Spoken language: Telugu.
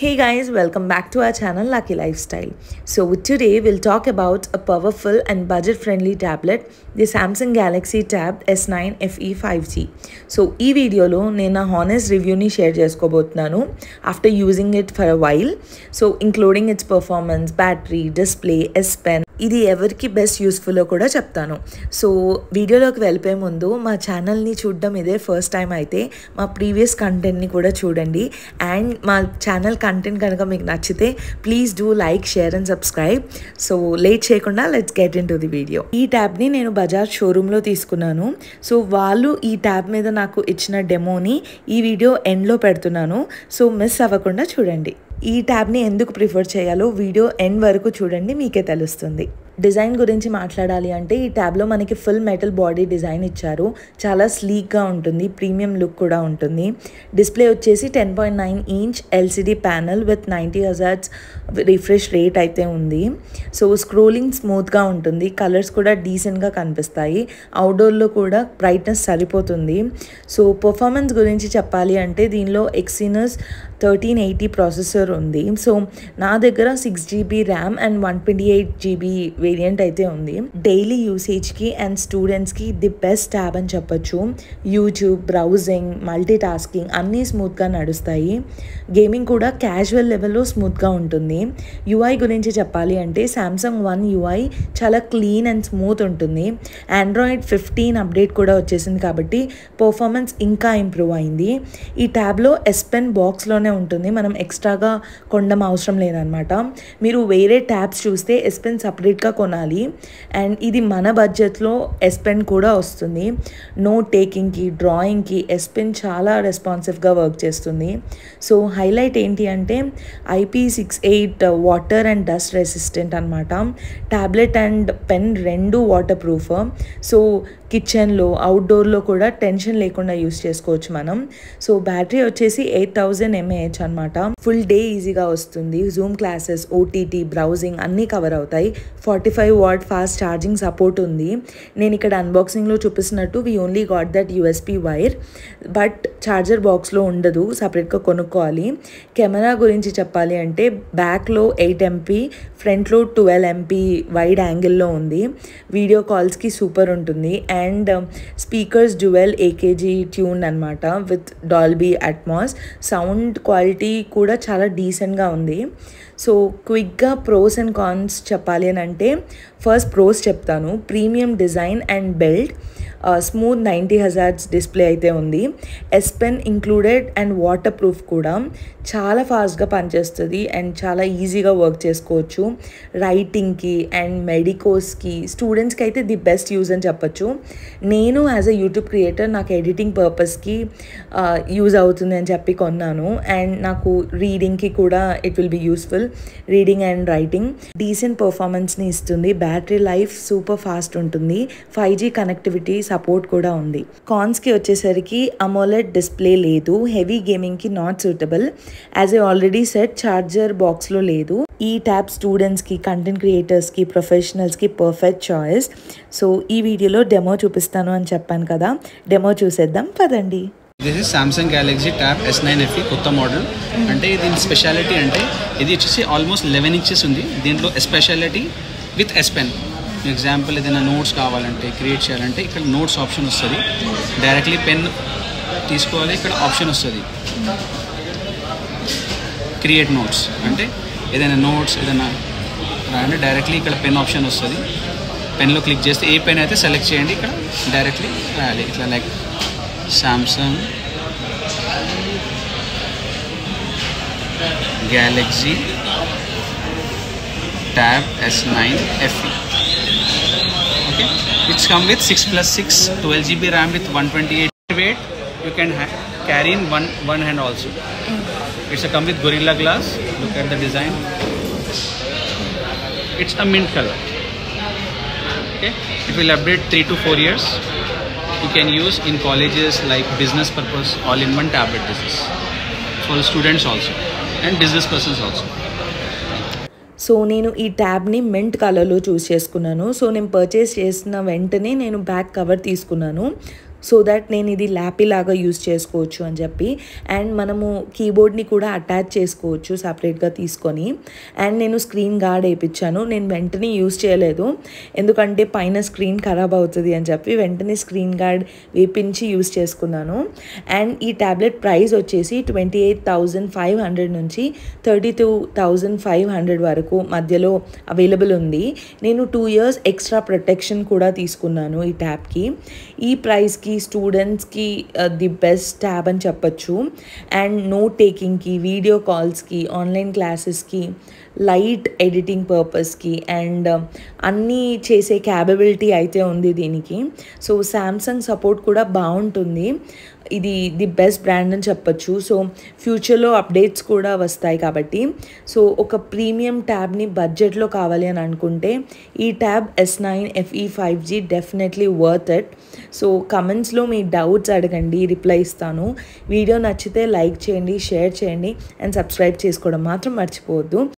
Hey guys, welcome back to our channel Lucky Lifestyle. So today we'll talk about a powerful and budget-friendly tablet, the Samsung Galaxy Tab S9 FE 5G. So ee video lo nenu honest review ni share chesukobothunanu after using it for a while. So including its performance, battery, display, S Pen, ఇది ఎవరికి బెస్ట్ యూస్ఫుల్లో కూడా చెప్తాను. సో వీడియోలోకి వెళ్ళిపోయే ముందు మా ఛానల్ని చూడడం ఇదే ఫస్ట్ టైం అయితే మా ప్రీవియస్ కంటెంట్ని కూడా చూడండి. అండ్ మా ఛానల్ కంటెంట్ కనుక మీకు నచ్చితే please do like, share and subscribe. So late చేయకుండా let's get into the video. ఈ ట్యాబ్ని నేను బజాజ్ షోరూంలో తీసుకున్నాను. సో వాళ్ళు ఈ ట్యాబ్ మీద నాకు ఇచ్చిన డెమోని ఈ వీడియో ఎండ్లో పెడుతున్నాను. సో మిస్ అవ్వకుండా చూడండి. ఈ ట్యాబ్ని ఎందుకు ప్రిఫర్ చేయాలో వీడియో ఎండ్ వరకు చూడండి, మీకే తెలుస్తుంది. డిజైన్ గురించి మాట్లాడాలి అంటే ఈ ట్యాబ్లో మనకి ఫుల్ మెటల్ బాడీ డిజైన్ ఇచ్చారు. చాలా స్లీక్గా ఉంటుంది, ప్రీమియం లుక్ కూడా ఉంటుంది. డిస్ప్లే వచ్చేసి 10.9 inch LCD panel with 90 hertz refresh rate అయితే ఉంది. సో స్క్రోలింగ్ స్మూత్గా ఉంటుంది, కలర్స్ కూడా డీసెంట్గా కనిపిస్తాయి. అవుట్డోర్లో కూడా బ్రైట్నెస్ సరిపోతుంది. సో పర్ఫార్మెన్స్ గురించి చెప్పాలి అంటే దీనిలో ఎక్సినస్ 1380 ప్రాసెసర్ ఉంది. సో నా దగ్గర 6GB RAM and 128GB variant అయితే ఉంది. డైలీ యూసేజ్కి అండ్ స్టూడెంట్స్కి ది బెస్ట్ ట్యాబ్ అని చెప్పొచ్చు. యూట్యూబ్, బ్రౌజింగ్, మల్టీ టాస్కింగ్ అన్నీ స్మూత్గా నడుస్తాయి. గేమింగ్ కూడా క్యాజువల్ లెవెల్లో స్మూత్గా ఉంటుంది. యూఐ గురించి చెప్పాలి అంటే సామ్సంగ్ వన్ యూఐ చాలా క్లీన్ అండ్ స్మూత్ ఉంటుంది. ఆండ్రాయిడ్ 15 అప్డేట్ కూడా వచ్చేసింది కాబట్టి పర్ఫార్మెన్స్ ఇంకా ఇంప్రూవ్ అయింది. ఈ ట్యాబ్లో S Pen బాక్స్లోనే ఉంటుంది, మనం ఎక్స్ట్రాగా కొనడం అవసరం లేదనమాట. మీరు వేరే ట్యాబ్స్ చూస్తే S Pen సపరేట్గా కొనాలి. అండ్ ఇది మన బడ్జెట్లో S Pen కూడా వస్తుంది. నోట్ టేకింగ్కి, డ్రాయింగ్కి S Pen చాలా రెస్పాన్సివ్గా వర్క్ చేస్తుంది. సో హైలైట్ ఏంటి అంటే IP68 water and dust resistant అనమాట. ట్యాబ్లెట్ అండ్ పెన్ రెండు వాటర్ ప్రూఫ్. సో కిచెన్లో, అవుట్డోర్లో కూడా టెన్షన్ లేకుండా యూస్ చేసుకోవచ్చు మనం. సో బ్యాటరీ వచ్చేసి 8000 mAh అనమాట. ఫుల్ డే ఈజీగా వస్తుంది. జూమ్ క్లాసెస్, OTT, బ్రౌజింగ్ అన్నీ కవర్ అవుతాయి. 45W ఫాస్ట్ ఛార్జింగ్ సపోర్ట్ ఉంది. నేను ఇక్కడ అన్బాక్సింగ్లో చూపిస్తున్నట్టు we only got that USB wire, but charger బాక్స్లో ఉండదు, సపరేట్గా కొనుక్కోవాలి. కెమెరా గురించి చెప్పాలి అంటే బ్యాక్లో 8MP, ఫ్రంట్లో 12MP వైడ్ యాంగిల్లో ఉంది. వీడియో కాల్స్కి సూపర్ ఉంటుంది. And speakers dual AKG tune అనమాట with Dolby Atmos. Sound quality కూడా చాలా డీసెంట్గా ఉంది. సో క్విక్గా ప్రోస్ అండ్ కాన్స్ చెప్పాలి అని అంటే ఫస్ట్ ప్రోస్ చెప్తాను. Premium design and build, smooth 90 hertz display అయితే ఉంది. S Pen included and water proof కూడా. చాలా ఫాస్ట్గా పనిచేస్తుంది అండ్ చాలా ఈజీగా వర్క్ చేసుకోవచ్చు. రైటింగ్కి అండ్ మెడికోస్కి, స్టూడెంట్స్కి అయితే ది బెస్ట్ యూజ్ అని చెప్పచ్చు. నేను యాజ్ అ యూట్యూబ్ క్రియేటర్ నాకు ఎడిటింగ్ పర్పస్కి యూజ్ అవుతుంది అని చెప్పి కొన్నాను. అండ్ నాకు రీడింగ్కి కూడా it will be useful, reading and writing. Decent పర్ఫార్మెన్స్ని ఇస్తుంది. బ్యాటరీ లైఫ్ సూపర్ ఫాస్ట్ ఉంటుంది. 5G కనెక్టివిటీ సపోర్ట్ కూడా ఉంది. కాన్స్కి వచ్చేసరికి అమోలెడ్ డిస్ప్లే లేదు, హెవీ గేమింగ్కి not suitable. As I already set, charger బాక్స్లో లేదు. ఈ ట్యాబ్ స్టూడెంట్స్కి, కంటెంట్ క్రియేటర్స్కి, ప్రొఫెషనల్స్కి పర్ఫెక్ట్ చాయిస్. సో ఈ వీడియోలో డెమో చూపిస్తాను అని చెప్పాను కదా, డెమో చూసేద్దాం పదండి. This is Samsung Galaxy tab S9 FE కొత్త మోడల్. అంటే దీని స్పెషాలిటీ అంటే ఇది వచ్చేసి ఆల్మోస్ట్ 11 ఇంచెస్ ఉంది. దీంట్లో speciality with S Pen. Example ఏదైనా నోట్స్ కావాలంటే, క్రియేట్ చేయాలంటే ఇక్కడ నోట్స్ ఆప్షన్ వస్తుంది. డైరెక్ట్లీ పెన్ తీసుకోవాలి, ఇక్కడ ఆప్షన్ వస్తుంది క్రియేట్ నోట్స్. అంటే ఏదైనా నోట్స్ ఏదైనా రాయండి, డైరెక్ట్లీ ఇక్కడ పెన్ ఆప్షన్ వస్తుంది. పెన్లో క్లిక్ చేస్తే ఏ పెన్ అయితే సెలెక్ట్ చేయండి, ఇక్కడ డైరెక్ట్లీ రాయాలి. ఇట్లా like Samsung Galaxy Tab S9 FE. Okay, it's come with 6+6 12GB RAM with 128 weight. You can carry in one hand also. It's a come with Gorilla Glass. Look at the design. It's a mint color. Okay, it will update 3 to 4 years. You can use in colleges like business purpose, all-in-one tablet. This is for students also and business persons also. So నేను ఈ ట్యాబ్ని మింట్ కలర్లో చూస్ చేసుకున్నాను. సో నేను పర్చేస్ చేసిన వెంటనే నేను బ్యాక్ కవర్ తీసుకున్నాను. సో దట్ నేను ఇది ల్యాపీ లాగా యూస్ చేసుకోవచ్చు అని చెప్పి. అండ్ మనము కీబోర్డ్ని కూడా అటాచ్ చేసుకోవచ్చు సపరేట్గా తీసుకొని. అండ్ నేను స్క్రీన్ గార్డ్ వేయించాను. నేను వెంటనే యూస్ చేయలేదు, ఎందుకంటే పైన స్క్రీన్ ఖరాబ్ అవుతుంది అని చెప్పి వెంటనే స్క్రీన్ గార్డ్ వేపించి యూస్ చేసుకున్నాను. అండ్ ఈ ట్యాబ్లెట్ ప్రైస్ వచ్చేసి 28,500 నుంచి 32,500 వరకు మధ్యలో అవైలబుల్ ఉంది. నేను 2 years ఎక్స్ట్రా ప్రొటెక్షన్ కూడా తీసుకున్నాను ఈ ట్యాబ్కి. ఈ ప్రైస్కి స్టూడెంట్స్కి ది బెస్ట్ ట్యాబ్ అని చెప్పచ్చు. అండ్ నోట్ టేకింగ్కి, వీడియో కాల్స్కి, ఆన్లైన్ క్లాసెస్కి, లైట్ ఎడిటింగ్ పర్పస్కి అండ్ అన్నీ చేసే క్యాపబిలిటీ అయితే ఉంది దీనికి. సో శాంసంగ్ సపోర్ట్ కూడా బాగుంటుంది. ఇది ది బెస్ట్ బ్రాండ్ అని చెప్పచ్చు. సో ఫ్యూచర్లో అప్డేట్స్ కూడా వస్తాయి కాబట్టి. సో ఒక ప్రీమియం ట్యాబ్ని బడ్జెట్లో కావాలి అని అనుకుంటే ఈ tab S9 FE 5G definitely worth it. So కమెంట్స్లో మీ డౌట్స్ అడగండి, రిప్లై ఇస్తాను. వీడియో నచ్చితే లైక్ చేయండి, షేర్ చేయండి అండ్ సబ్స్క్రైబ్ చేసుకోవడం మాత్రం మర్చిపోవద్దు.